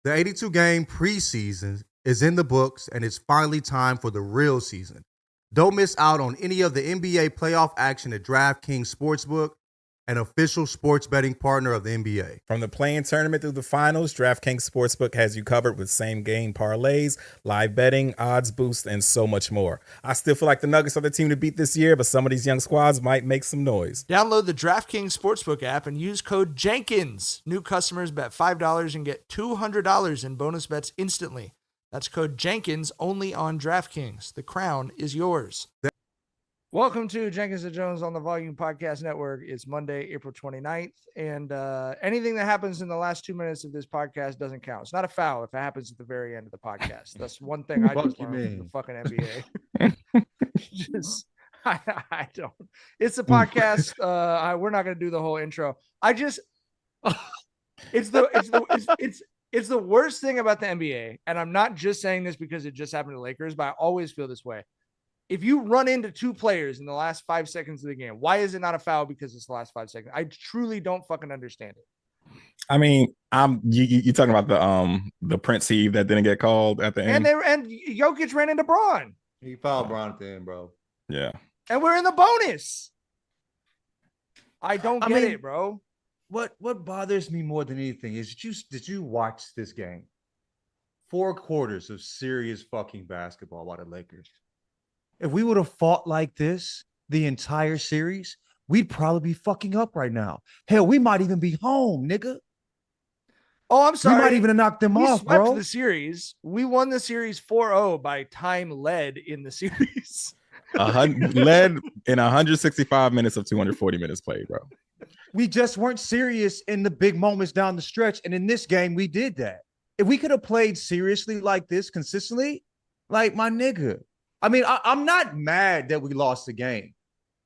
The 82-game preseason is in the books, and it's finally time for the real season. Don't miss out on any of the NBA playoff action at DraftKings Sportsbook, an official sports betting partner of the NBA. From the play-in tournament through the finals, DraftKings Sportsbook has you covered with same-game parlays, live betting, odds boosts, and so much more. I still feel like the Nuggets are the team to beat this year, but some of these young squads might make some noise. Download the DraftKings Sportsbook app and use code Jenkins. New customers bet $5 and get $200 in bonus bets instantly. That's code Jenkins only on DraftKings. The crown is yours. Welcome to Jenkins and Jones on the Volume Podcast Network. It's Monday, April 29th, and anything that happens in the last 2 minutes of this podcast doesn't count. It's not a foul if it happens at the very end of the podcast. That's one thing I just learned from the fucking NBA. I don't. It's a podcast. We're not going to do the whole intro. It's the worst thing about the NBA, and I'm not just saying this because it just happened to Lakers, but I always feel this way. If you run into two players in the last 5 seconds of the game, why is it not a foul because it's the last 5 seconds? I truly don't fucking understand it. I mean, you talking about the Prince heave that didn't get called at the end, and Jokic ran into Braun. He fouled Braun at the end, bro. Yeah, and we're in the bonus. I mean, it, bro. What bothers me more than anything is did you watch this game? 4 quarters of serious fucking basketball by the Lakers. If we would have fought like this the entire series, we'd probably be fucking up right now. Hell, we might even be home, nigga. Oh, I'm sorry. We might even have knocked them off, bro. The series. We won the series 4-0 by time led in the series. Led in 165 minutes of 240 minutes played, bro. We just weren't serious in the big moments down the stretch, and in this game, we did that. If we could have played seriously like this consistently, like my nigga. I mean, I'm not mad that we lost the game.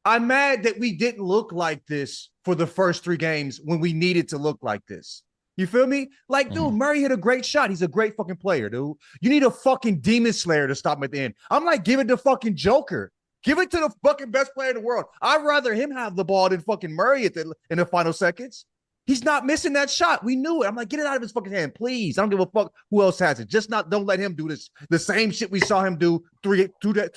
I'm mad that we didn't look like this for the first 3 games when we needed to look like this. You feel me? Like, dude, Murray hit a great shot. He's a great fucking player, dude. You need a fucking demon slayer to stop him at the end. I'm like, give it to fucking Joker. Give it to the fucking best player in the world. I'd rather him have the ball than fucking Murray in the final seconds. He's not missing that shot. We knew it. I'm like, get it out of his fucking hand, please. I don't give a fuck who else has it. Don't let him do this. The same shit we saw him do 2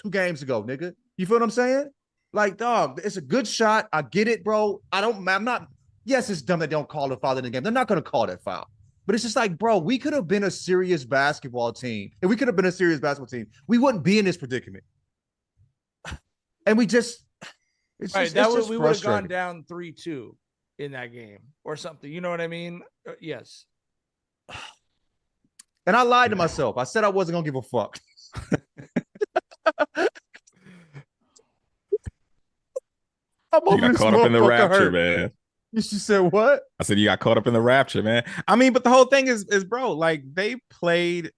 games ago, nigga. You feel what I'm saying? Like, dog, it's a good shot. I get it, bro. Yes, it's dumb that they don't call the foul in the game. They're not going to call that foul. But it's just like, bro, we could have been a serious basketball team. If we could have been a serious basketball team, we wouldn't be in this predicament. And we just, we would have gone down 3-2 in that game or something. You know what I mean? Yes. And I lied to myself. I said I wasn't going to give a fuck. You got caught up in the rapture, man. You said what? I said you got caught up in the rapture, man. I mean, but the whole thing is bro, like they played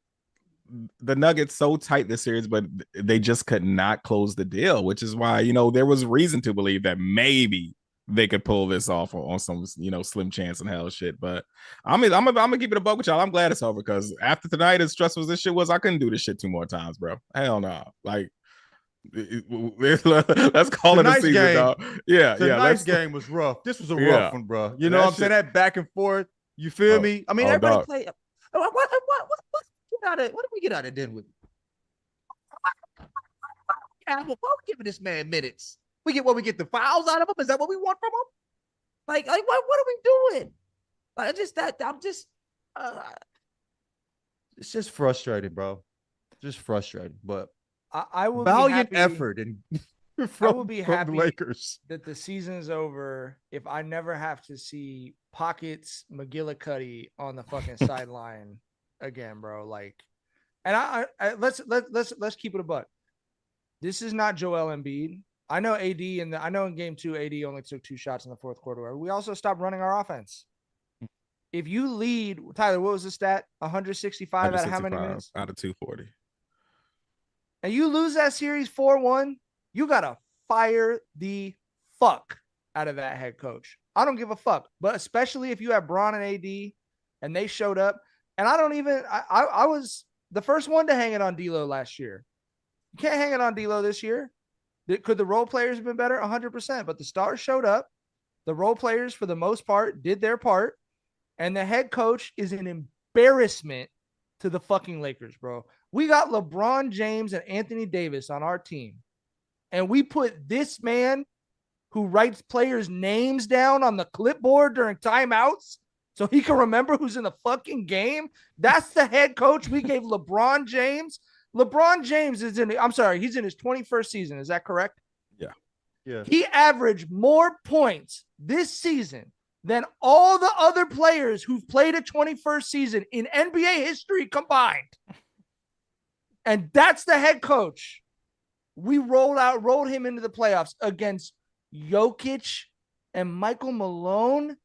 the Nuggets so tight this series, but they just could not close the deal, which is why, there was reason to believe that maybe they could pull this off on some, slim chance in hell shit. But I'm gonna keep it a buck with y'all. I'm glad it's over because after tonight, as stressful as this shit was, I couldn't do this shit 2 more times, bro. Hell no. Like, let's call it a season, game. Dog. Yeah, Tonight's game was rough. This was a rough one, bro. You know what I'm saying? That back and forth. You feel me? I mean, everybody play. What did we get out of Denver? Why we giving this man minutes? We get the fouls out of him? Is that what we want from him? Like what are we doing? Like it's just frustrating, bro. Just frustrating. But I will valiant be happy, effort and I will be happy the Lakers that the season is over if I never have to see Pockets McGillicuddy on the fucking sideline again, bro. Like, and I let's keep it a buck. This is not Joel Embiid. I know AD I know in game 2, AD only took 2 shots in the fourth quarter. We also stopped running our offense. If you lead, Tyler, what was the stat? 165 out of how many minutes? Out of 240. And you lose that series 4-1, you gotta fire the fuck out of that head coach. I don't give a fuck, but especially if you have Braun and AD and they showed up. And I was the first one to hang it on D'Lo last year. You can't hang it on D'Lo this year. Could the role players have been better? 100%. But the stars showed up. The role players, for the most part, did their part. And the head coach is an embarrassment to the fucking Lakers, bro. We got LeBron James and Anthony Davis on our team. And we put this man who writes players' names down on the clipboard during timeouts so he can remember who's in the fucking game. That's the head coach we gave LeBron James. LeBron James he's in his 21st season. Is that correct? Yeah. He averaged more points this season than all the other players who've played a 21st season in NBA history combined. And that's the head coach. We rolled him into the playoffs against Jokic and Michael Malone.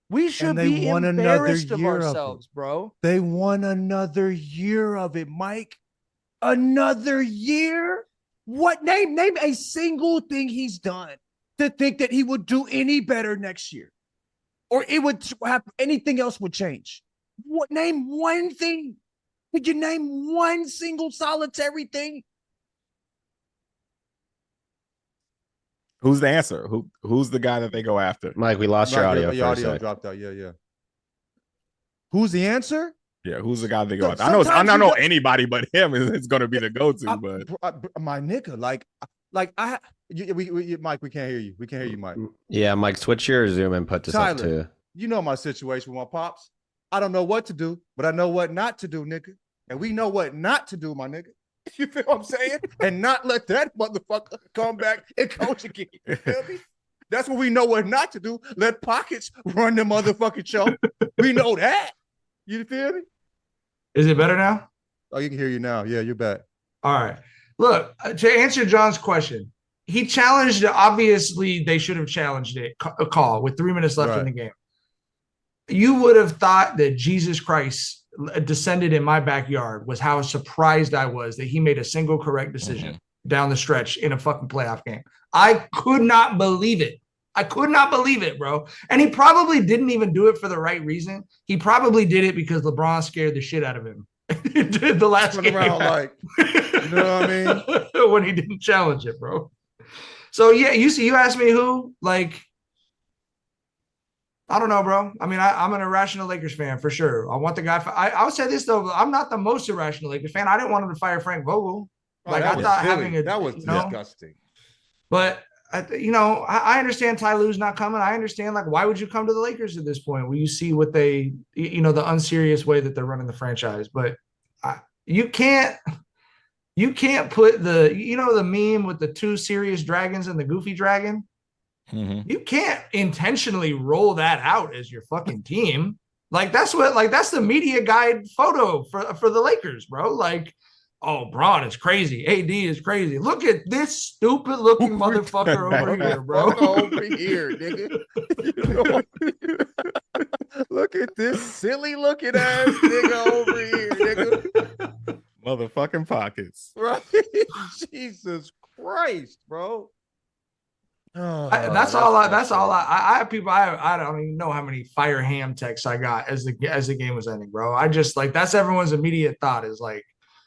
We should be embarrassed of ourselves, bro. They won another year of it, Mike. Another year? What? Name a single thing he's done to think that he would do any better next year, or it would have anything else would change. What? Name one thing. Could you name one single solitary thing? Who's the answer? Who's the guy that they go after? Mike, we lost your audio. Your audio dropped out. Yeah. Who's the answer? Yeah, who's the guy they go after? I don't know anybody but him is going to be the go-to. But my nigga, Mike, we can't hear you. We can't hear you, Mike. Yeah, Mike, switch your Zoom input to Tyler, up too. You know my situation with my pops. I don't know what to do, but I know what not to do, nigga. And we know what not to do, my nigga. You feel what I'm saying? And not let that motherfucker come back and coach again. You feel me? That's what we know what not to do. Let pockets run the motherfucking show. We know that. You feel me? Is it better now? Oh, you can hear you now. Yeah, you're back. All right. Look, to answer John's question, he challenged it. Obviously, they should have challenged it, a call with 3 minutes left in the game. You would have thought that Jesus Christ descended in my backyard was how surprised I was that he made a single correct decision down the stretch in a fucking playoff game. I could not believe it. I could not believe it, bro. And he probably didn't even do it for the right reason. He probably did it because LeBron scared the shit out of him. The last game. Around like, you know what I mean? When he didn't challenge it, bro. So, yeah, you asked me who, like, I don't know, bro. I mean, I'm an irrational Lakers fan for sure. I want the guy. I would say this, though. I'm not the most irrational Lakers fan. I didn't want him to fire Frank Vogel. Like, I thought that was disgusting. But I understand Ty Lue's not coming. I understand, like, why would you come to the Lakers at this point? Well, you see what they, the unserious way that they're running the franchise. But you can't put the meme with the two serious dragons and the goofy dragon. Mm-hmm. You can't intentionally roll that out as your fucking team. That's the media guide photo for the Lakers, bro. Like, oh, Braun is crazy. AD is crazy. Look at this stupid looking motherfucker over here, bro. Over here, nigga. Look at this silly looking ass nigga over here, nigga. Motherfucking pockets. Right? Jesus Christ, bro. That's all. I have people. I don't even know how many fire ham texts I got as the game was ending, bro. I just that's everyone's immediate thought is like,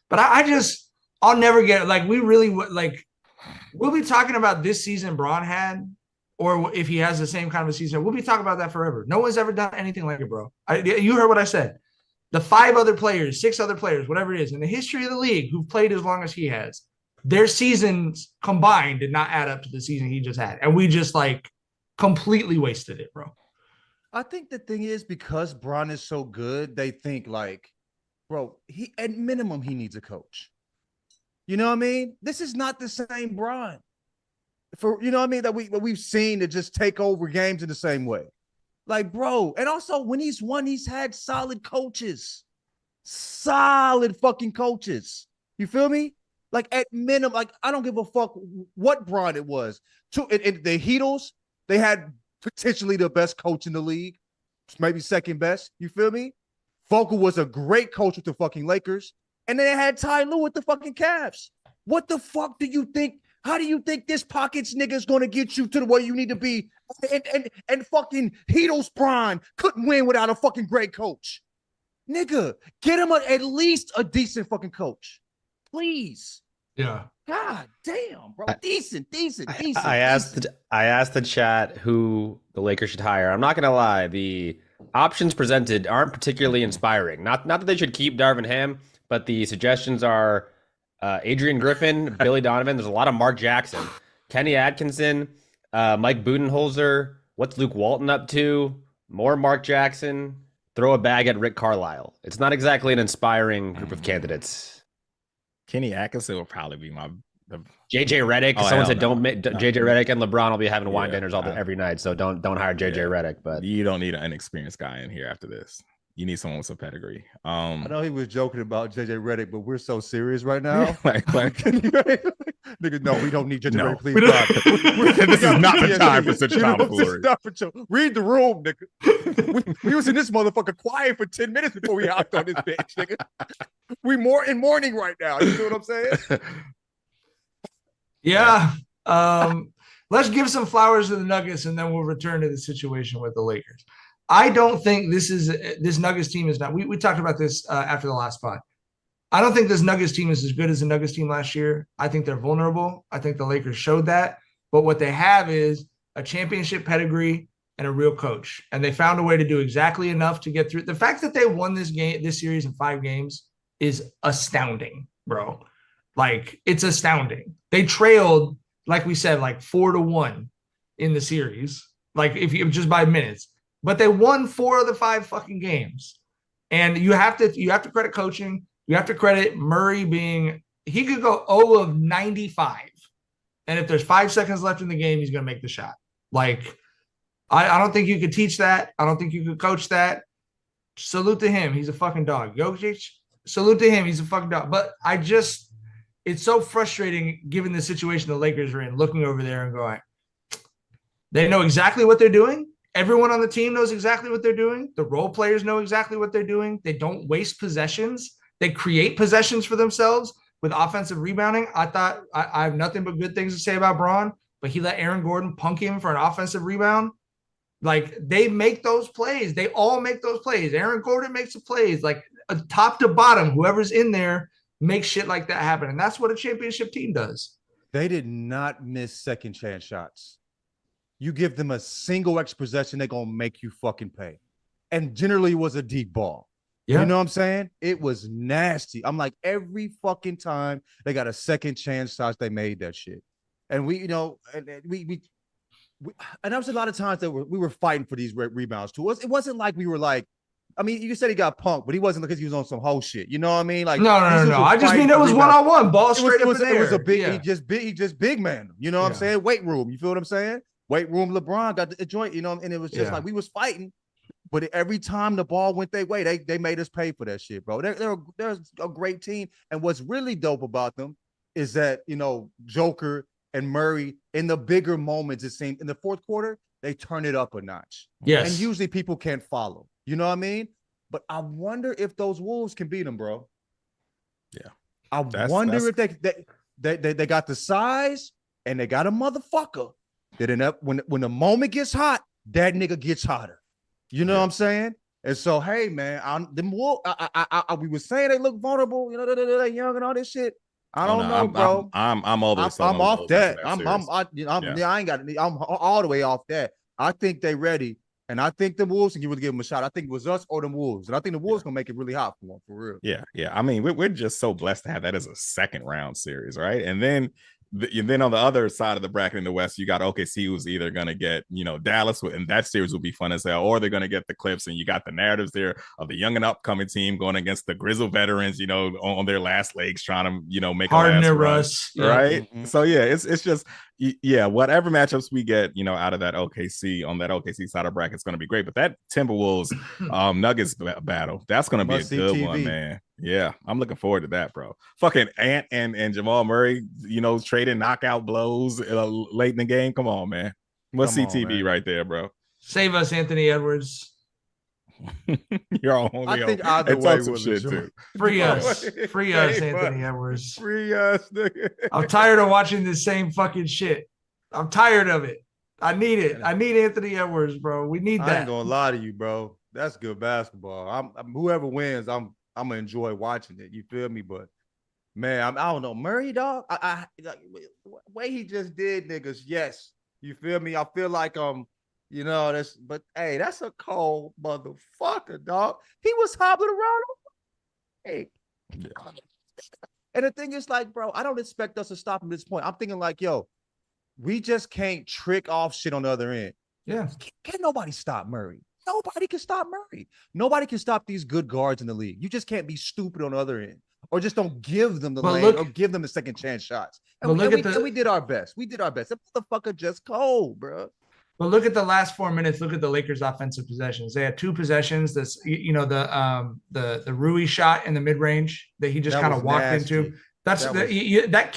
but I'll never get it. Like, we really would like, we'll be talking about this season Braun had, or if he has the same kind of a season, we'll be talking about that forever. No one's ever done anything like it, bro. You heard what I said. The 6 other players, whatever it is, in the history of the league who've played as long as he has, their seasons combined did not add up to the season he just had. And we just completely wasted it, bro. I think the thing is, because Braun is so good, they think like, bro, he at minimum, he needs a coach. You know what I mean? This is not the same Braun. That we've seen to just take over games in the same way. Like, bro, and also when he's won, he's had solid coaches. Solid fucking coaches. You feel me? Like, at minimum, like, I don't give a fuck what Braun it was. In the Heatles, they had potentially the best coach in the league, maybe second best. You feel me? Vogel was a great coach with the fucking Lakers. And then they had Ty Lue with the fucking Cavs. What the fuck do you think? How do you think this pockets nigga is going to get you to the way you need to be? And fucking Heatles Braun couldn't win without a fucking great coach. Nigga, get him at least a decent fucking coach. Please. Yeah. God damn, bro. Decent. I asked the chat who the Lakers should hire. I'm not gonna lie, the options presented aren't particularly inspiring. Not that they should keep Darvin Ham, but the suggestions are Adrian Griffin, Billy Donovan. There's a lot of Mark Jackson, Kenny Atkinson, Mike Budenholzer. What's Luke Walton up to? More Mark Jackson. Throw a bag at Rick Carlisle. It's not exactly an inspiring group of candidates. Kenny Atkinson will probably be JJ Redick. Oh, Someone said no. JJ Redick and LeBron will be having wine dinners Yeah. every night. So don't hire JJ Redick. But you don't need an inexperienced guy in here after this. You need someone with some pedigree. I know he was joking about JJ Redick, but we're so serious right now. Nigga, no, we don't need JJ Redick. Please, God. This is not the time for such tomfoolery. Read the room, nigga. we was in this motherfucker quiet for 10 minutes before we hopped on this bitch, nigga. We more in mourning right now. You know what I'm saying? Yeah. Let's give some flowers to the Nuggets, and then we'll return to the situation with the Lakers. I don't think this Nuggets team is not. We talked about this after the last pod. I don't think this Nuggets team is as good as the Nuggets team last year. I think they're vulnerable. I think the Lakers showed that. But what they have is a championship pedigree and a real coach. And they found a way to do exactly enough to get through. The fact that they won this series in 5 games is astounding, bro. Like, it's astounding. They trailed, like we said, like 4-1 in the series. Like, if you just by minutes. But they won 4 of the 5 fucking games. And you have to credit coaching. You have to credit Murray he could go 0 of 95. And if there's 5 seconds left in the game, he's going to make the shot. Like, I don't think you could teach that. I don't think you could coach that. Salute to him. He's a fucking dog. Jokic, salute to him. He's a fucking dog. But it's so frustrating given the situation the Lakers are in, looking over there and going, they know exactly what they're doing. Everyone on the team knows exactly what they're doing. The role players know exactly what they're doing. They don't waste possessions. They create possessions for themselves with offensive rebounding. I have nothing but good things to say about Braun, but he let Aaron Gordon punk him for an offensive rebound. Like, they make those plays. They all make those plays. Aaron Gordon makes the plays. Like, top to bottom, whoever's in there makes shit like that happen. And that's what a championship team does. They did not miss second chance shots. You give them a single extra possession, they're going to make you fucking pay. And generally it was a deep ball. Yeah. You know what I'm saying? It was nasty. I'm like, every fucking time they got a second chance shot, they made that shit. And we and there was a lot of times that we were fighting for these rebounds too. It wasn't like we were like, I mean, you said he got punked, but he wasn't because he was on some whole shit. You know what I mean? Like, no. I just mean it was one-on-one, ball straight up in the air. It was a big, he just big man. You know what I'm saying? Weight room. You feel what I'm saying? Weight room. LeBron got the joint. You know, and it was just like we was fighting, but every time the ball went their way, they made us pay for that shit, bro. They're a great team, and what's really dope about them is that Joker and Murray in the bigger moments, it seemed in the fourth quarter they turn it up a notch. Yes, and usually people can't follow. You know what I mean? But I wonder if those Wolves can beat them, bro. Yeah. I wonder if they got the size and they got a motherfucker that when the moment gets hot, that nigga gets hotter. You know what I'm saying? And so, hey, man, them Wolves, we were saying they look vulnerable, they're young and all this shit. I don't know, bro. I'm all this. I'm off that. I ain't got it. I'm all the way off that. I think they ready. And I think the Wolves can really give them a shot. I think it was us or the Wolves. And I think the Wolves going to make it really hot for them, for real. Yeah. I mean, we're just so blessed to have that as a second round series, right? And then on the other side of the bracket in the West, you got OKC, who's either going to get, Dallas, and that series will be fun as hell, or they're going to get the Clips. And you got the narratives there of the young and upcoming team going against the grizzled veterans, on their last legs, trying to, make hard a in their run, rust, right? Mm-hmm. So yeah, it's just whatever matchups we get, out of that OKC on that OKC side of bracket is going to be great. But that Timberwolves Nuggets battle, that's going to be a good one, man. Yeah, I'm looking forward to that, bro. Fucking Ant and Jamal Murray, trading knockout blows late in the game. Come on, man. What's CTV right there, bro? Save us, Anthony Edwards. You're only I think either way some shit too. Free us, Anthony Edwards. Free us, nigga. I'm tired of watching the same fucking shit. I'm tired of it. I need it. I need Anthony Edwards, bro. We need that. I ain't gonna lie to you, bro. That's good basketball. I'm whoever wins, I'm gonna enjoy watching it. You feel me? But man, I don't know. Murray, dog. I way he just did, niggas. Yes. You feel me? I feel like You know, but hey, that's a cold motherfucker, dog. He was hobbling around. Hey. Yeah. And the thing is, like, bro, I don't expect us to stop him at this point. I'm thinking, like, yo, we just can't trick off shit on the other end. Yeah. Can't nobody stop Murray. Nobody can stop Murray. Nobody can stop these good guards in the league. You just can't be stupid on the other end. Or just don't give them the lane or give them the second chance shots. And we did our best. We did our best. That motherfucker just cold, bro. But look at the last 4 minutes. Look at the Lakers' offensive possessions. They had 2 possessions. That's the Rui shot in the mid range that he just kind of walked into. That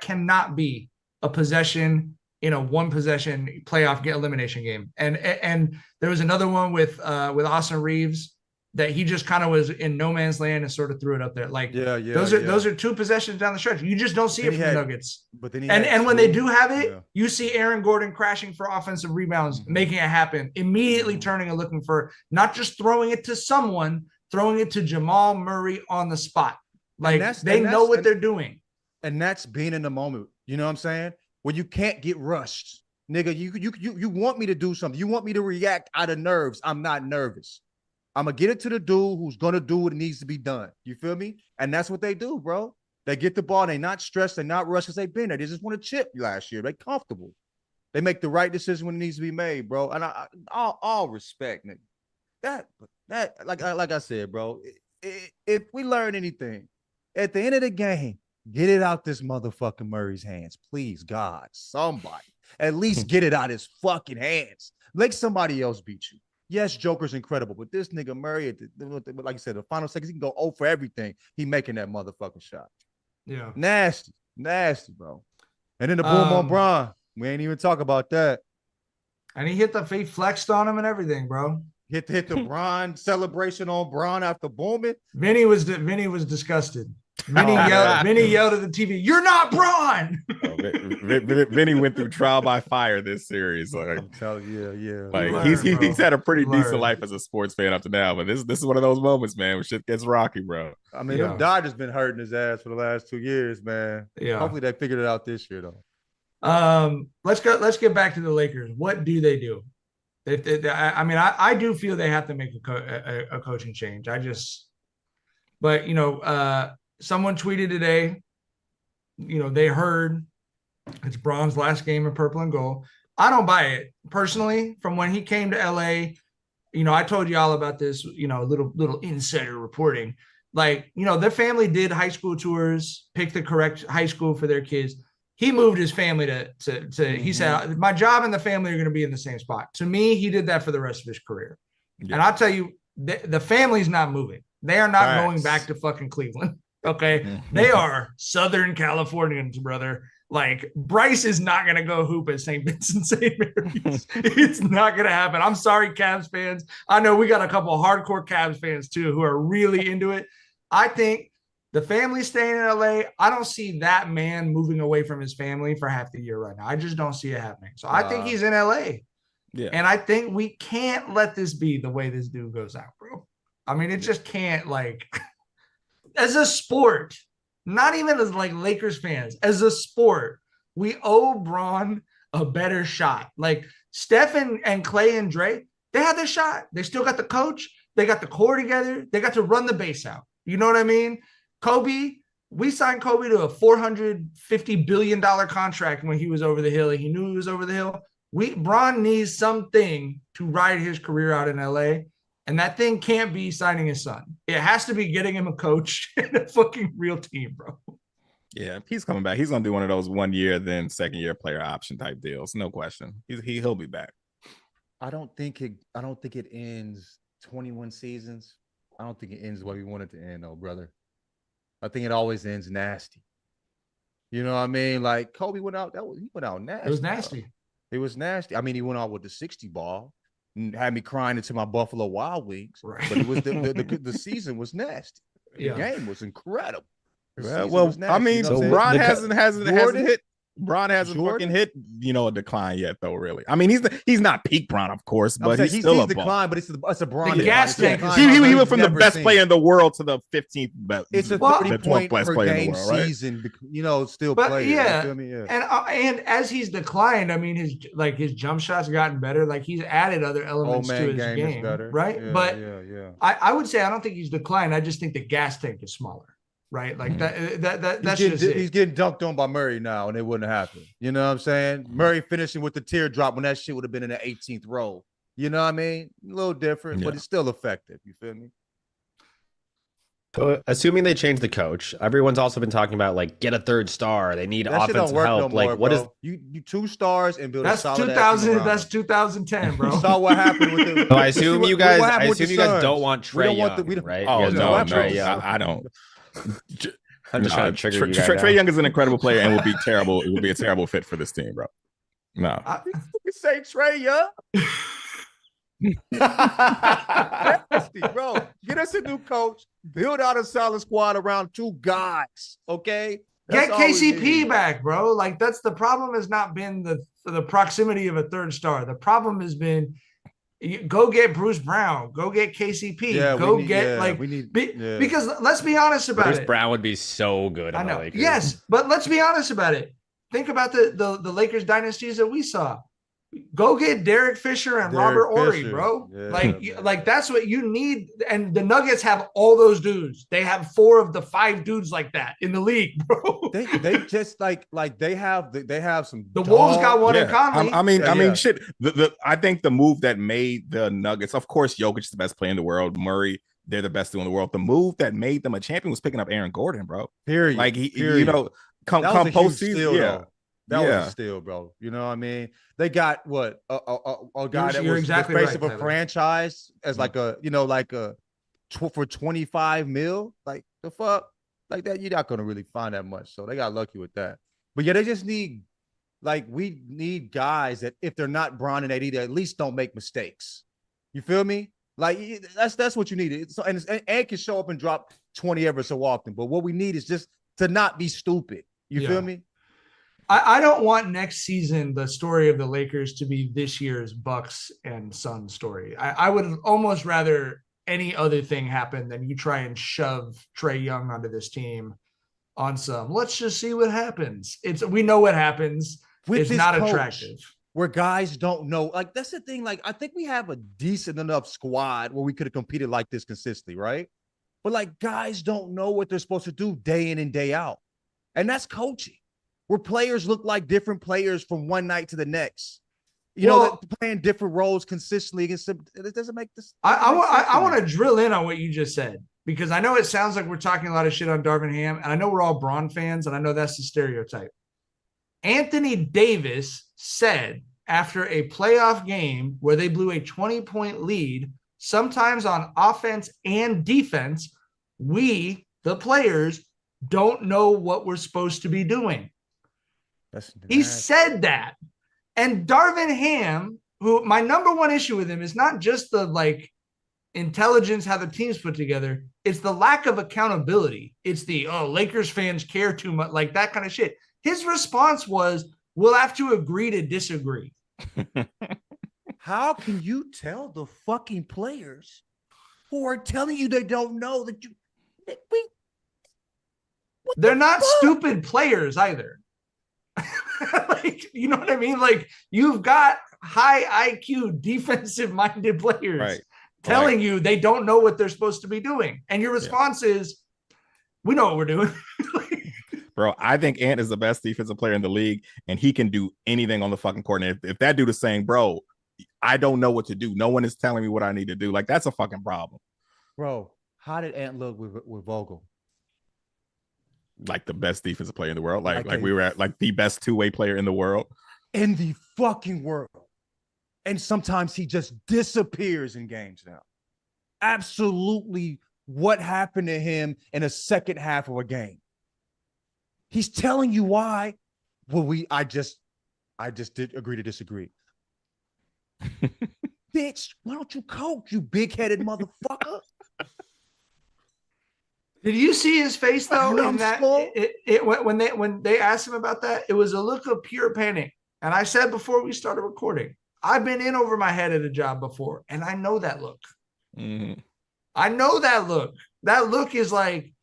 cannot be a possession in a 1-possession playoff elimination game. And there was another one with Austin Reeves that he just kind of was in no man's land and sort of threw it up there. Like those are 2 possessions down the stretch. You just don't see it from the Nuggets. But then and when they do have it, you see Aaron Gordon crashing for offensive rebounds, making it happen, immediately turning and looking for not just throwing it to someone, throwing it to Jamal Murray on the spot. Like they know what they're doing. And that's being in the moment. You know what I'm saying? When you can't get rushed. Nigga, you want me to do something. You want me to react out of nerves. I'm not nervous. I'm going to get it to the dude who's going to do what needs to be done. You feel me? And that's what they do, bro. They get the ball. They're not stressed. They're not rushed because they've been there. They just want to chip last year. They're comfortable. They make the right decision when it needs to be made, bro. And all respect, nigga. That like I said, bro, if we learn anything, at the end of the game, get it out this motherfucking Murray's hands. Please, God, somebody. At least get it out his fucking hands. Let somebody else beat you. Yes, Joker's incredible, but this nigga Murray, like you said, the final seconds, he can go 0 for everything. He making that motherfucking shot. Yeah. Nasty, bro. And then the boom on Bron. We ain't even talk about that. And he flexed on him and everything, bro. Hit the Bron celebration on Bron after booming. Vinny was disgusted. Vinny yelled at the TV, "You're not Braun!" Vinny went through trial by fire this series. Like, yeah. Like he's had a pretty decent life as a sports fan up to now, but this is one of those moments, man, where shit gets rocky, bro. I mean, the Dodgers been hurting his ass for the last 2 years, man. Yeah. Hopefully they figured it out this year, though. Let's get back to the Lakers. What do they do? I do feel they have to make a coaching change. Someone tweeted today, they heard it's Braun's last game in purple and gold. I don't buy it personally. From when he came to LA, I told you all about this, little insider reporting. Like, their family did high school tours, picked the correct high school for their kids. He moved his family to he said, my job and the family are going to be in the same spot. To me, he did that for the rest of his career. Yeah. And I'll tell you, the family's not moving. They are not going back to fucking Cleveland. Okay. They are Southern Californians, brother. Like, Bryce is not going to go hoop at St. Vincent St. Mary's. It's not going to happen. I'm sorry, Cavs fans. I know we got a couple of hardcore Cavs fans too who are really into it. I think the family's staying in LA. I don't see that man moving away from his family for half the year right now. I just don't see it happening. So I think he's in LA. Yeah. And I think we can't let this be the way this dude goes out, bro. I mean, it just can't, like, as a sport, not even as like Lakers fans, as a sport, we owe Braun a better shot. Like Steph and Clay and Dre, they had their shot. They still got the coach. They got the core together. They got to run the base out. You know what I mean? Kobe, we signed Kobe to a $450 billion contract when he was over the hill, and he knew he was over the hill. Braun needs something to ride his career out in LA. And that thing can't be signing his son. It has to be getting him a coach and a fucking real team, bro. Yeah, he's coming back. He's gonna do one of those 1 year, then second year player option type deals. No question. He'll be back. I don't think it ends 21 seasons. I don't think it ends the way we want it to end, though, brother. I think it always ends nasty. You know what I mean? Like Kobe went out. He went out nasty. It was nasty. Bro. It was nasty. I mean, he went out with the 60 ball. Had me crying into my Buffalo Wild Wings, right. But it was the season was nasty. The game was incredible. I mean, so Braun hasn't hit Bron hasn't Jordan? fucking hit, a decline yet, though. Really, I mean, he's not peak Bron, of course, I'm but saying he's still a declined, but it's a Bron. The gas tank is- He went from the never best seen. player in the world to the 15th best. It's a the 30 12th point best per player in the game world, right? season. Still But player. yeah, You feel me? Yeah. and as he's declined, I mean, his jump shots gotten better. Like he's added other elements to his game, is better, right? Yeah, but yeah. I would say I don't think he's declined. I just think the gas tank is smaller, right? Like that's just it. He's getting dunked on by Murray now, and it wouldn't happen. You know what I'm saying? Murray finishing with the teardrop when that shit would have been in the 18th row. You know what I mean? A little different, but it's still effective. You feel me? So, assuming they change the coach, everyone's also been talking about like get a third star. They need That shit don't offensive work help. no like more, what is? bro. You 2 stars and build That's a solid 2000. That's 2010, bro. You saw what happened with the. So I assume you guys. what I happened with assume the you guys Suns? don't want We don't Trey want the- Young, we don't- right? Oh You guys don't no, want no, Trey Young. I don't. I'm just trying to trigger you guys. Trey Young is an incredible player and would be terrible. It would be a terrible fit for this team, bro. No. You say Trey Young? Nasty, bro. Get us a new coach. Build out a solid squad around 2 guys. Okay. Get That's all we KCP need. back, bro. Like that's the problem. Has not been the proximity of a third star. The problem has been go get Bruce Brown, go get KCP, because let's be honest about Bruce it. Brown would be so good. I in the know. Lakers. Yes, but let's be honest about it. Think about the Lakers dynasties that we saw. Go get Derek Fisher and Derek Robert Horry, Fisher. bro. Yeah, like that's what you need. And the Nuggets have all those dudes. They have 4 of the 5 dudes like that in the league, bro. They just like they have some. The Wolves got one in Conley. I mean, shit. I think the move that made the Nuggets, of course, Jokic is the best player in the world. Murray, they're the best duo in the world. The move that made them a champion was picking up Aaron Gordon, bro. Period. Like come that was a huge postseason, steal, yeah. though. That was a steal, bro. You know what I mean? They got what a guy that You're was exactly the face right, of a Tyler. franchise as for 25 mil. Like the fuck, like that. You're not gonna really find that much. So they got lucky with that. But yeah, they just need we need guys that if they're not Bron and AD, they at least don't make mistakes. You feel me? Like that's what you need. So and can show up and drop 20 ever so often. But what we need is just to not be stupid. You feel me? I don't want next season the story of the Lakers to be this year's Bucks and Suns story. I would almost rather any other thing happen than you try and shove Trey Young onto this team on some. Let's just see what happens. We know what happens. It's not attractive. Where guys don't know. Like that's the thing. Like I think we have a decent enough squad where we could have competed like this consistently, right? But like guys don't know what they're supposed to do day in and day out, and that's coaching. Where players look like different players from one night to the next. You know, playing different roles consistently against them. It doesn't make this. I want to drill in on what you just said, because I know it sounds like we're talking a lot of shit on Darvin Ham, and I know we're all Bron fans, and I know that's the stereotype. Anthony Davis said after a playoff game where they blew a 20-point lead, sometimes on offense and defense, we, the players, don't know what we're supposed to be doing. He said that. And Darvin Ham, who my number one issue with him is not just the intelligence, how the team's put together. It's the lack of accountability. It's the, Lakers fans care too much, like that kind of shit. His response was, we'll have to agree to disagree. How can you tell the fucking players who are telling you they don't know that they're not stupid players either. You know what I mean? Like you've got high IQ defensive minded players telling you they don't know what they're supposed to be doing. And your response is, we know what we're doing. Bro, I think Ant is the best defensive player in the league, and he can do anything on the fucking court. And if that dude is saying, bro, I don't know what to do, no one is telling me what I need to do, like that's a fucking problem. Bro, how did Ant look with Vogel? Like the best defensive player in the world. Like we were at the best two-way player in the world. In the fucking world. And sometimes he just disappears in games now. Absolutely what happened to him in a second half of a game. He's telling you why. Well, I just did agree to disagree. Bitch, why don't you coach, you big-headed motherfucker? Did you see his face though? In that, Numbskull? when they asked him about that, it was a look of pure panic. And I said before we started recording, I've been in over my head at a job before, and I know that look. Mhm. I know that look. That look is like,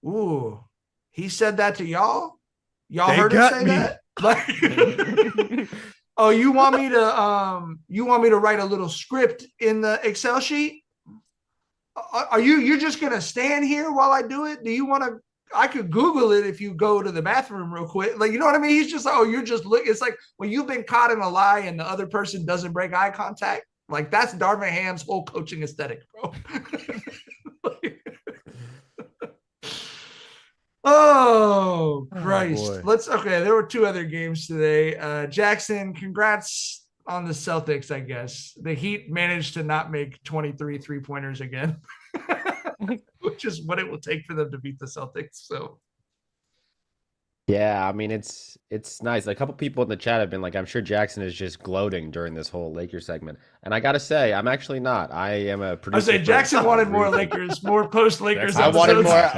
ooh, he said that to y'all. Y'all They heard him got say me. that? Like, oh, you want me to write a little script in the Excel sheet? Are you're just gonna stand here while I do it? Do you want to? I could Google it if you go to the bathroom real quick. Like, you know what I mean? He's just like, oh, you're just look. It's like when you've been caught in a lie and the other person doesn't break eye contact. Like, that's Darvin Ham's whole coaching aesthetic, bro. Oh, Christ. Okay. There were 2 other games today. Jackson, congrats on the Celtics, I guess. The Heat managed to not make 23 3-pointers again, which is what it will take for them to beat the Celtics. So, Yeah, I mean it's nice. A couple people in the chat have been like, I'm sure Jackson is just gloating during this whole Lakers segment, and I gotta say, I'm actually not. I am a producer. I say Jackson wanted more Lakers, more post Lakers. I wanted more.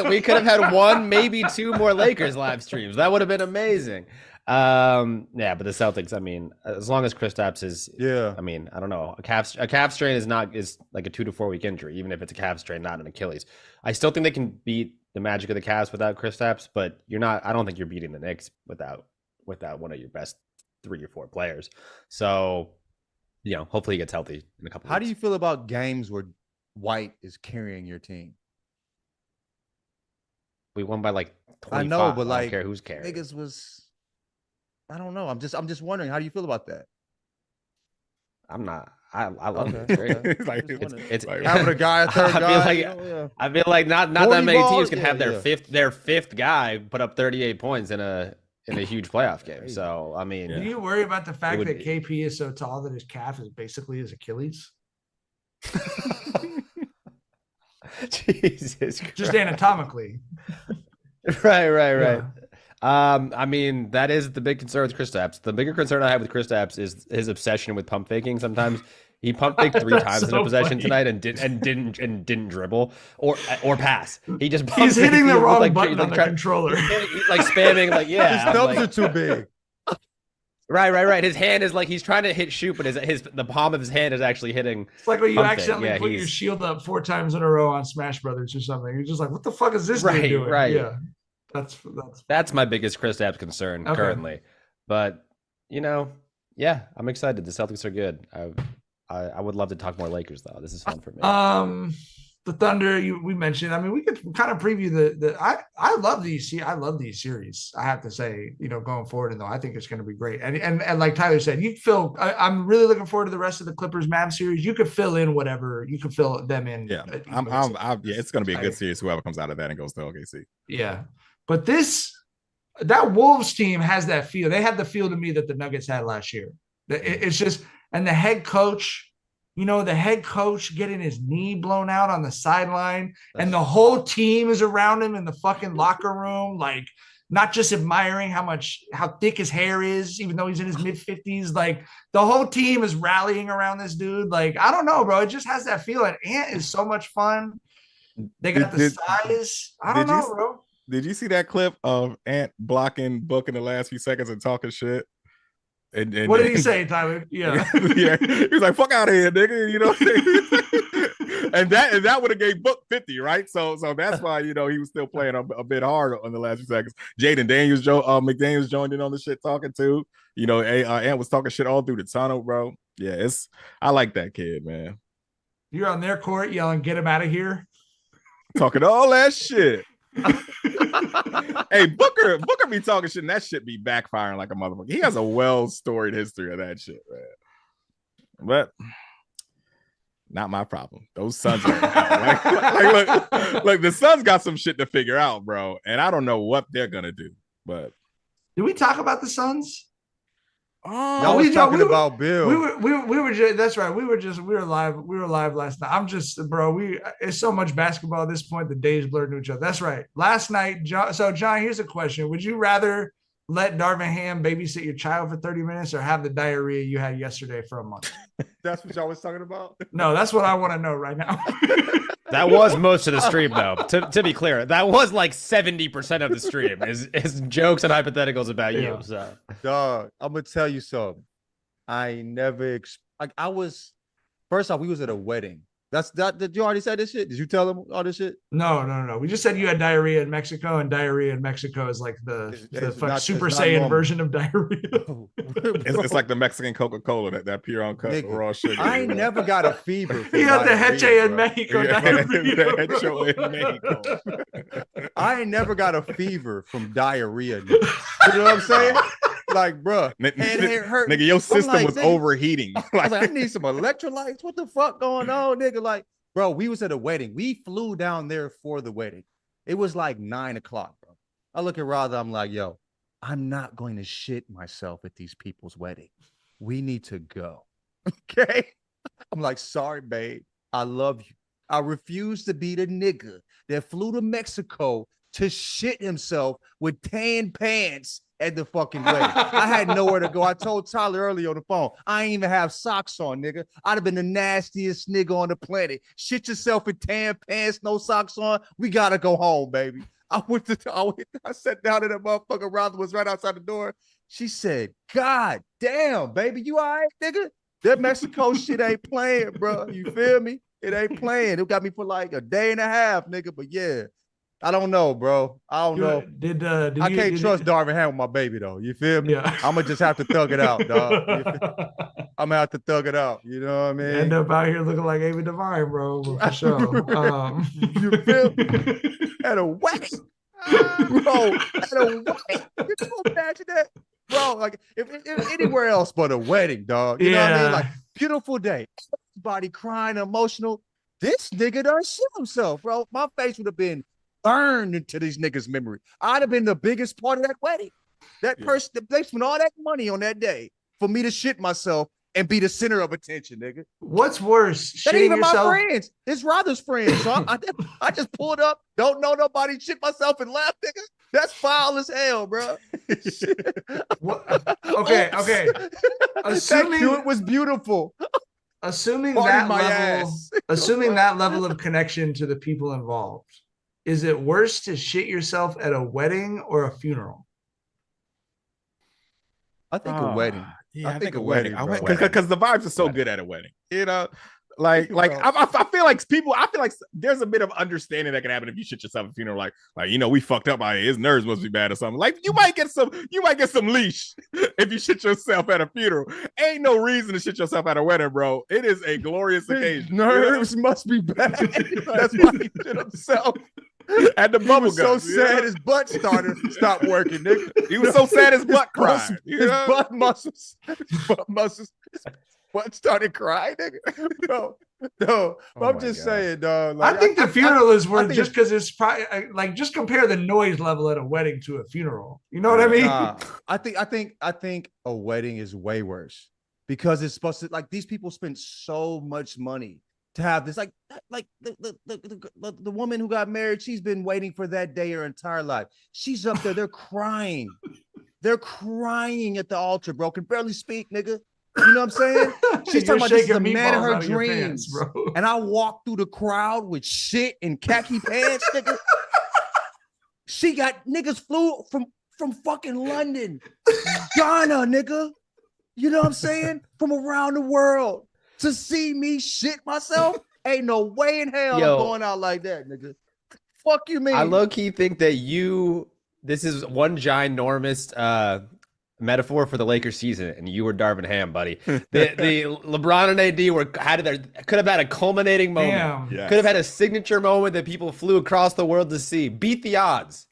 We could have had 1, maybe 2 more Lakers live streams. That would have been amazing. Yeah, but the Celtics. I mean, as long as Kristaps is, I mean, I don't know. A calf strain is like a 2 to 4 week injury, even if it's a calf strain, not an Achilles. I still think they can beat the magic of the Cavs without Kristaps, but you're not. I don't think you're beating the Knicks without one of your best 3 or 4 players. So, hopefully he gets healthy in a couple. How do you feel about games where White is carrying your team? We won by like 25. I know, but I like, don't care who's carrying. Niggas was. I don't know. I'm just wondering. How do you feel about that? I'm not. I love Okay. it. It's like It's like, Having a guy, a third guy. I feel like not that 40 many ball, teams can have yeah. their fifth guy put up 38 points in a huge playoff game. So I mean, do you worry about the fact would that be. KP is so tall that his calf is basically his Achilles? Jesus Christ. Just anatomically. Right. Yeah. I mean, that is the big concern with Kristaps. The bigger concern I have with Kristaps is his obsession with pump faking. Sometimes he pump faked 3 times in a possession tonight and didn't dribble or pass. He just he's hitting the wrong button on the controller. He's like spamming, like His thumbs are too big. Right. His hand is like he's trying to hit shoot, but the palm of his hand is actually hitting. It's like when you pump accidentally fake. put your shield up 4 times in a row on Smash Brothers or something. You're just like, what the fuck is this dude doing? Right. Yeah. That's my biggest Kristaps concern currently. But yeah, I'm excited. The Celtics are good. I would love to talk more Lakers though. This is fun for me. The Thunder we mentioned. I mean, we could kind of preview the. I love these. I love these series. I have to say, going forward, and though I think it's going to be great. And like Tyler said, you feel. I'm really looking forward to the rest of the Clippers Mavs series. You could fill in whatever you could fill them in. Yeah, it's going to be a good series. Whoever comes out of that and goes to OKC. Yeah, but that Wolves team has that feel. They have the feel to me that the Nuggets had last year. It's just, and the head coach. The head coach getting his knee blown out on the sideline, and the whole team is around him in the fucking locker room, like not just admiring how thick his hair is, even though he's in his mid-50s. Like the whole team is rallying around this dude. Like, I don't know, bro. It just has that feeling. Ant is so much fun. They got the size. I don't know, bro. Did you see that clip of Ant blocking Book in the last few seconds and talking shit? And what did he say, Tyler? Yeah. Yeah. He was like, fuck out of here, nigga. And that would have gave Book 50, right? So that's why, he was still playing a bit hard on the last few seconds. Jaden McDaniels joined in on the shit talking too. Ant was talking shit all through the tunnel, bro. Yeah, I like that kid, man. You're on their court yelling, get him out of here. Talking all that shit. Hey, Booker be talking shit and that shit be backfiring like a motherfucker. He has a well-storied history of that shit, man. But not my problem. Those Suns are look, the Suns got some shit to figure out, bro. And I don't know what they're gonna do. But did we talk about the Suns? Y'all was talking about Bill. We were just, that's right. We were live. We were live last night. I'm just, bro. It's so much basketball at this point. The days blur to each other. That's right. Last night, John. So John, here's a question: would you rather let Darvin Ham babysit your child for 30 minutes or have the diarrhea you had yesterday for a month? That's what y'all was talking about? No, that's what I want to know right now. That was most of the stream, though. To be clear, that was like 70% of the stream is jokes and hypotheticals about you. So, Dog, I'm gonna tell you something. I never I was first off, we was at a wedding. Did you already say this shit? Did you tell them all this shit? No. We just said you had diarrhea in Mexico, and diarrhea in Mexico is like the Super Saiyan normal version of diarrhea. It's like the Mexican Coca-Cola, that pure uncut Nigga, raw sugar. I ain't never got a fever. He had the Heche in Mexico diarrhea. I ain't never got a fever from diarrhea. Nigga. You know what I'm saying? Like, bro, head hurt. Nigga, your system like, was overheating. I was like, I need some electrolytes. What the fuck going on, nigga? Like, bro, we was at a wedding. We flew down there for the wedding. It was like 9 o'clock, bro. I look at Rada. I'm like, yo, I'm not going to shit myself at these people's wedding. We need to go. Okay. I'm like, sorry, babe. I love you. I refuse to be the nigga that flew to Mexico to shit himself with tan pants at the fucking wedding. I had nowhere to go. I told Tyler earlier on the phone, I ain't even have socks on, nigga. I'd have been the nastiest nigga on the planet. Shit yourself in tan pants, no socks on. We gotta go home, baby. I sat down and that motherfucker Rhonda was right outside the door. She said, God damn, baby, you all right, nigga? That Mexico shit ain't playing, bro. You feel me? It ain't playing. It got me for like a day and a half, nigga. But yeah, I don't know, bro. I don't know. I can't trust Darvin Ham with my baby, though. You feel me? Yeah. I'm going to just have to thug it out, dog. I'm going to have to thug it out. You know what I mean? End up out here looking like Ava Devine, bro, for sure. You feel me? At a wedding. Bro, at a wedding. You can imagine that? Bro, like, if anywhere else but a wedding, dog. You know what I mean? Like, beautiful day. Everybody crying, emotional. This nigga done shit himself, bro. My face would have been burned into these niggas' memory. I'd have been the biggest part of that wedding. That person, they spent all that money on that day for me to shit myself and be the center of attention, nigga. What's worse? That ain't even yourself? my friends. It's Rother's friends. So I just pulled up, don't know nobody, shit myself and left, nigga. That's foul as hell, bro. Okay. Thank you. It was beautiful. Assuming that level of connection to the people involved, is it worse to shit yourself at a wedding or a funeral? I think a wedding. Yeah, I think a wedding. Because the vibes are so good at a wedding. You know, I feel like there's a bit of understanding that can happen if you shit yourself at a funeral. Like we fucked up out here. His nerves must be bad or something. Like you might get some leash if you shit yourself at a funeral. Ain't no reason to shit yourself at a wedding, bro. It is a glorious occasion. Nerves must be bad. That's why he shit himself. At the bubble gum. So sad his butt stopped working, nigga. He was so sad his butt cried. His butt muscles. Butt started crying, nigga. No. I'm just saying, dog. Like, I think the funeral is worth just because it's probably like just compare the noise level at a wedding to a funeral. You know what I mean? I think a wedding is way worse because it's supposed to these people spend so much money to have this, like the woman who got married, she's been waiting for that day her entire life. She's up there, they're crying. They're crying at the altar, bro. Can barely speak, nigga. You know what I'm saying? She's talking about this is the man of her dreams. Pants, and I walked through the crowd with shit and khaki pants, nigga. She got niggas flew from fucking London, Ghana, nigga. You know what I'm saying? From around the world. To see me shit myself, ain't no way in hell I'm going out like that, nigga. Fuck you, man. I low-key think that this is one ginormous metaphor for the Lakers season, and you were Darvin Ham, buddy. The LeBron and AD could have had a culminating moment. Yes. Could have had a signature moment that people flew across the world to see. Beat the odds.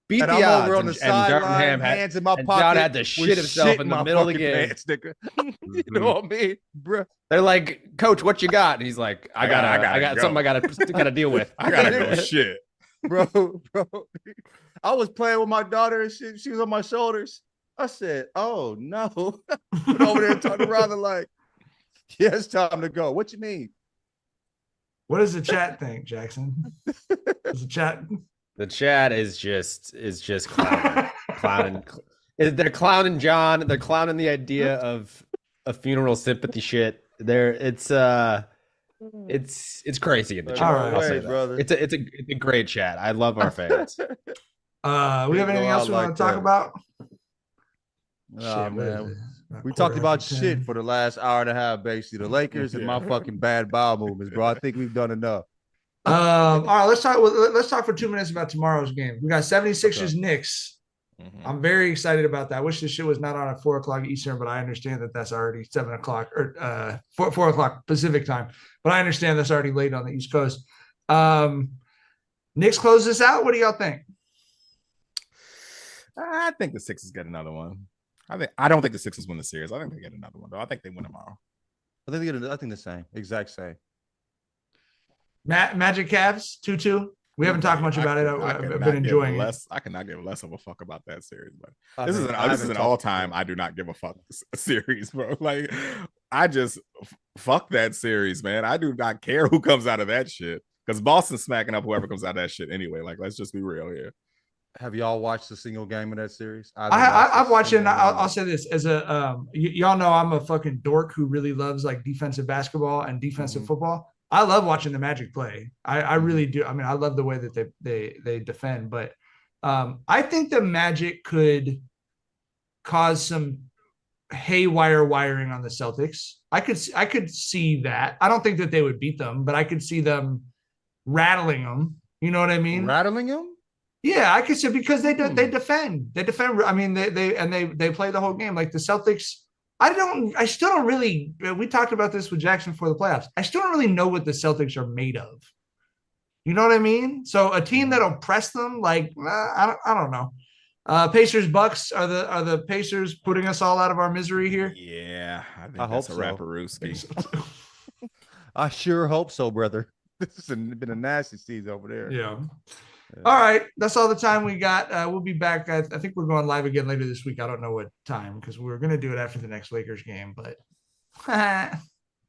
And over on the sideline, hands in my pocket. John had to shit himself in the middle of the game. Pants, you know what I mean, bro? They're like, Coach, what you got? And he's like, I got something I gotta deal with. I gotta go shit, bro. I was playing with my daughter and she was on my shoulders. I said, "Oh no!" Went over there and turned around and like, "Yeah, it's time to go." What you mean? What does the chat think, Jackson? Does the chat? The chat is just clowning. They're clowning John. They're clowning the idea of a funeral sympathy shit. It's crazy in the chat. All right. I'll say that. brother. It's a great chat. I love our fans. We have anything else we want to talk about? Nah, Shit, man. We talked about shit for the last hour and a half, basically. The Lakers and my fucking bad bowel movements, bro. I think we've done enough. All right, let's talk for 2 minutes about tomorrow's game. We got 76ers Knicks. I'm very excited about that. I wish this shit was not on at 4:00 Eastern, but I understand that that's already 7:00 or 4:00 Pacific time. But I understand that's already late on the East Coast. Knicks close this out. What do y'all think? I think the Sixers get another one. I don't think the Sixers win the series. I think they get another one though. I think they win tomorrow. I think the same. Exact same. Magic Cavs 2-2. We haven't talked much about it. I've been enjoying it. I cannot give less of a fuck about that series, but this is an all-time I do not give a fuck series, bro. Like, I just fuck that series, man. I do not care who comes out of that shit because Boston's smacking up whoever comes out of that shit anyway. Like, let's just be real here. Have y'all watched a single game of that series? I've watched it. And I'll say this as a y'all know I'm a fucking dork who really loves like defensive basketball and defensive football. I love watching the Magic play. I really do. I mean, I love the way that they defend, but I think the Magic could cause some haywire wiring on the Celtics. I could see that. I don't think that they would beat them, but I could see them rattling them. You know what I mean? Rattling them? Yeah, I could see because they defend. They defend. I mean, they play the whole game like the Celtics. I still don't really, we talked about this with Jackson for the playoffs. I still don't really know what the Celtics are made of. You know what I mean? So a team that'll press them, like, I don't know. Pacers Bucks, are the Pacers putting us all out of our misery here? Yeah, I think I that's hope a so. rapperooski. I sure hope so, brother. This has been a nasty season over there. Yeah. All right, that's all the time we got. We'll be back. I think we're going live again later this week. I don't know what time because we're going to do it after the next Lakers game, but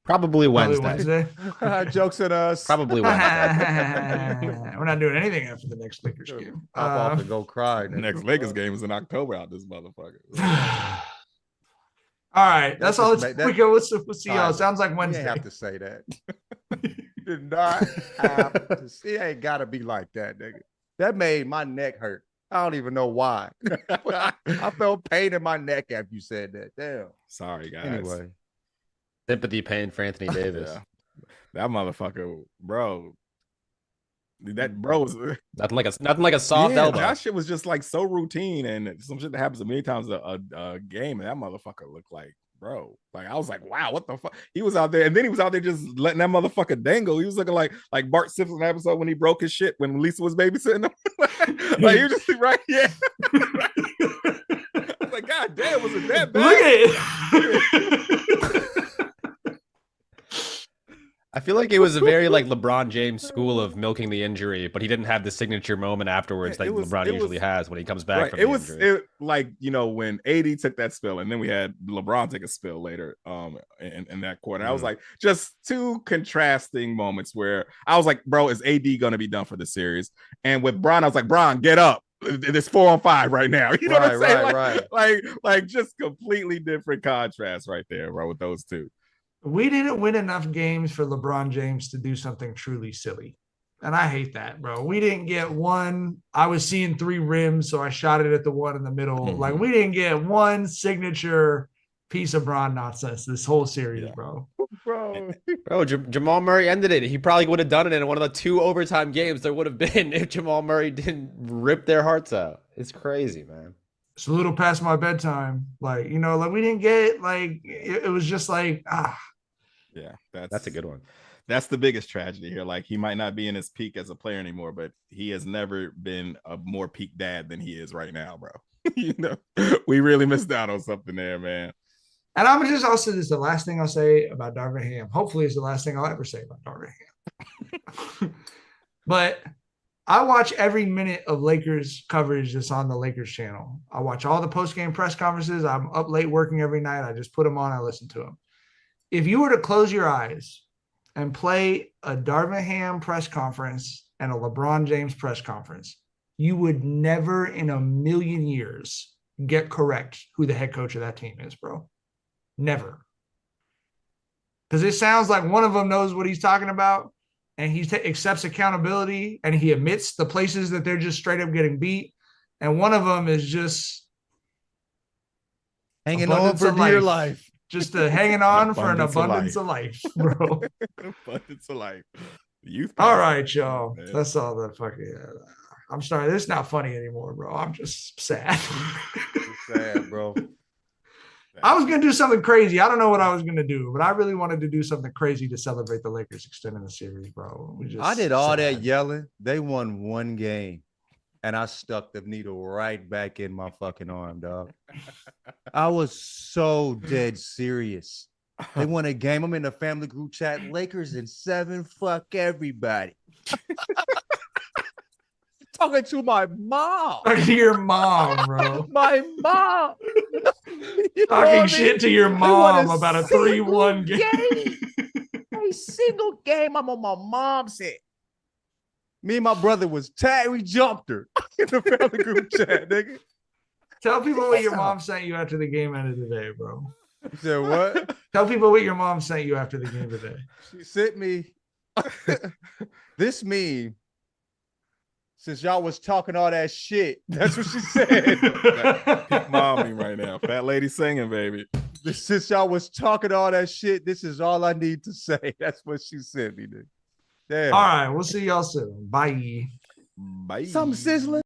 Probably Wednesday. Jokes on us. Probably Wednesday. We're not doing anything after the next Lakers game. Pop off and go cry. The next Lakers game is in October out this motherfucker. All right, that's all. We'll see y'all. Sounds like You Wednesday. ain't have to say that. Did not have to see. It ain't gotta be like that, nigga. That made my neck hurt. I don't even know why. I felt pain in my neck after you said that. Damn. Sorry, guys. Anyway, Sympathy pain for Anthony Davis. Yeah. That motherfucker, bro. That bro was Nothing like a soft elbow. That shit was just like so routine, and some shit that happens a million times a game, and that motherfucker looked like, bro. Like, I was like, wow, what the fuck? He was out there, and then he was out there just letting that motherfucker dangle. He was looking like Bart Simpson episode when he broke his shit when Lisa was babysitting him. Like, he was just right, yeah. I was like, God damn, was it that bad? Look at it. I feel like it was a very like LeBron James school of milking the injury, but he didn't have the signature moment afterwards like LeBron usually has when he comes back from the injury. Like, you know, when AD took that spill and then we had LeBron take a spill later in that quarter. I was like, just two contrasting moments where I was like, bro, is AD gonna be done for the series? And with Bron, I was like, Bron, get up. It's 4-on-5 right now. You know what I'm saying? Like just completely different contrast right there, bro, with those two. We didn't win enough games for LeBron James to do something truly silly. And I hate that, bro. We didn't get one. I was seeing 3 rims, so I shot it at the one in the middle. Mm-hmm. Like, we didn't get one signature piece of Bron nonsense this whole series, bro. Bro, Jamal Murray ended it. He probably would have done it in one of the 2 overtime games there would have been if Jamal Murray didn't rip their hearts out. It's crazy, man. It's a little past my bedtime. Like, you know, like we didn't get, like, it was just like, Yeah, that's a good one. That's the biggest tragedy here. Like, he might not be in his peak as a player anymore, but he has never been a more peak dad than he is right now, bro. You know, we really missed out on something there, man. And I'm just also, this is the last thing I'll say about Darvin Ham. Hopefully it's the last thing I'll ever say about Darvin Ham. But I watch every minute of Lakers coverage that's on the Lakers channel. I watch all the post-game press conferences. I'm up late working every night. I just put them on. I listen to them. If you were to close your eyes and play a Darvin Ham press conference and a LeBron James press conference, you would never in a million years get correct who the head coach of that team is, bro. Never. Because it sounds like one of them knows what he's talking about, and he accepts accountability, and he admits the places that they're just straight up getting beat. And one of them is just hanging on for dear life. Just hanging on for an abundance of life, bro. Abundance of life. Youth. All right, y'all. Man. That's all that fucking. I'm sorry. This is not funny anymore, bro. I'm just sad. Sad, bro. I was going to do something crazy. I don't know what I was going to do, but I really wanted to do something crazy to celebrate the Lakers extending the series, bro. I did all that yelling. They won one game, and I stuck the needle right back in my fucking arm, dog. I was so dead serious. They won a game. I'm in the family group chat. Lakers in 7. Fuck everybody. Talking to my mom. Talking to your mom, bro. My mom. Talking shit to your mom about a 3-1 game. A single game. I'm on my mom's head. Me and my brother was tagged. We jumped her in the family group chat, nigga. Tell people what your mom sent you after the game ended today, bro. You said what? Tell people what your mom sent you after the game today. She sent me this meme. Since y'all was talking all that shit, that's what she said. Mommy right now. Fat lady singing, baby. Since y'all was talking all that shit, this is all I need to say. That's what she sent me, dude. Damn. All right, we'll see y'all soon. Bye. Bye. Something sizzling.